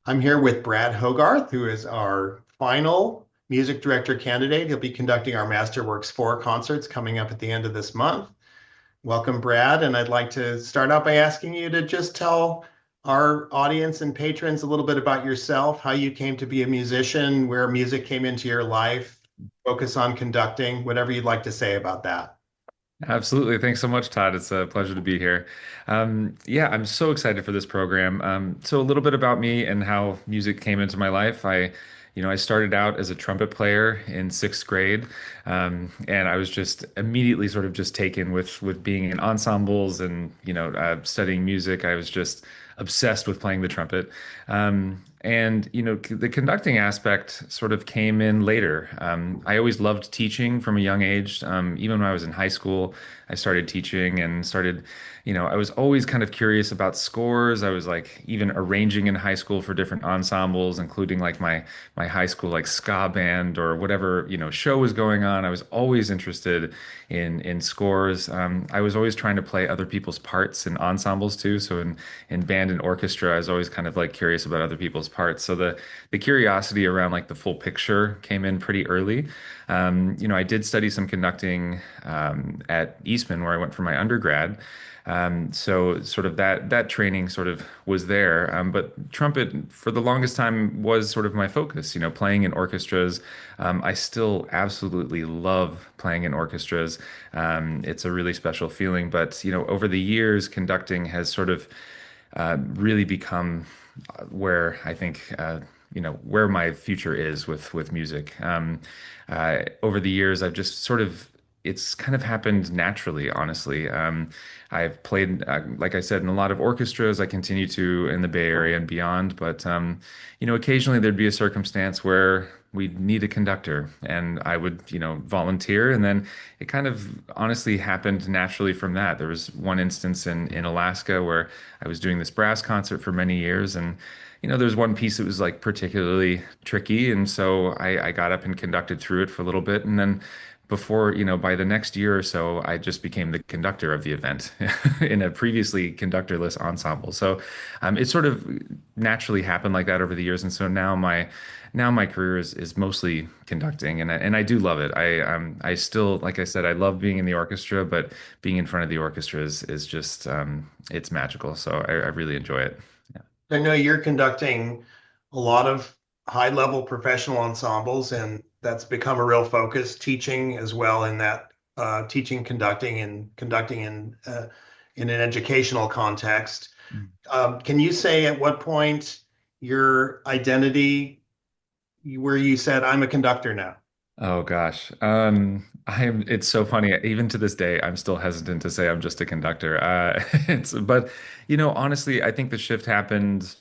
I'm here with Brad Hogarth, who is our final music director candidate. He'll be conducting our Masterworks 4 concerts coming up at the end of this month. Welcome, Brad. And I'd like to start out by asking you to just tell our audience and patrons a little bit about yourself, how you came to be a musician, where music came into your life, focus on conducting, whatever you'd like to say about that. Absolutely. Thanks so much, Todd. It's a pleasure to be here. Yeah, I'm so excited for this program. So a little bit about me and how music came into my life. I started out as a trumpet player in sixth grade, and I was just immediately sort of just taken with being in ensembles and studying music. I was just obsessed with playing the trumpet. The conducting aspect sort of came in later. I always loved teaching from a young age. Even when I was in high school, I started teaching and I was always kind of curious about scores. I was like even arranging in high school for different ensembles, including like my high school like ska band or whatever, show was going on. I was always interested in scores. I was always trying to play other people's parts in ensembles too. So in band and orchestra, I was always kind of like curious about other people's parts. So the curiosity around like the full picture came in pretty early. I did study some conducting at Eastman where I went for my undergrad. So sort of that training sort of was there. But trumpet for the longest time was sort of my focus, playing in orchestras. I still absolutely love playing in orchestras. It's a really special feeling. But, over the years, conducting has sort of really become where I think where my future is with music. Over the years, I've just sort of it's kind of happened naturally, honestly. I've played, like I said, in a lot of orchestras. I continue to in the Bay Area and beyond, but occasionally there'd be a circumstance where we need a conductor, and I would, volunteer, and then it kind of honestly happened naturally from that. There was one instance in Alaska where I was doing this brass concert for many years, and there's one piece that was like particularly tricky, and so I got up and conducted through it for a little bit, and then before, by the next year or so, I just became the conductor of the event in a previously conductorless ensemble. So it sort of naturally happened like that over the years, and so now my career is mostly conducting, and I do love it. I still, like I said, I love being in the orchestra, but being in front of the orchestra is just it's magical. So I really enjoy it. Yeah. I know you're conducting a lot of high-level professional ensembles, and that's become a real focus, teaching as well in that teaching, conducting, and conducting in an educational context. Can you say at what point your identity, where you said, I'm a conductor now? Oh gosh. It's so funny. Even to this day, I'm still hesitant to say I'm just a conductor. But honestly, I think the shift happened,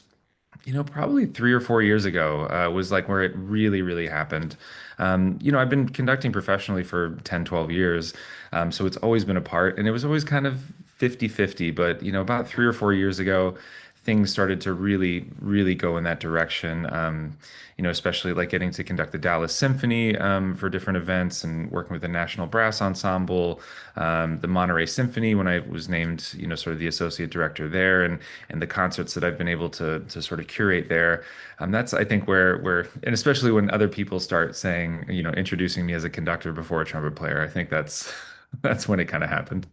probably 3 or 4 years ago, was like where it really, really happened. I've been conducting professionally for 10, 12 years. So it's always been a part, and it was always kind of 50-50. But, about 3 or 4 years ago, things started to really, really go in that direction. Especially like getting to conduct the Dallas Symphony for different events and working with the National Brass Ensemble, the Monterey Symphony when I was named, sort of the associate director there, and the concerts that I've been able to sort of curate there. That's I think where and especially when other people start saying, introducing me as a conductor before a trumpet player, I think that's that's when it kind of happened.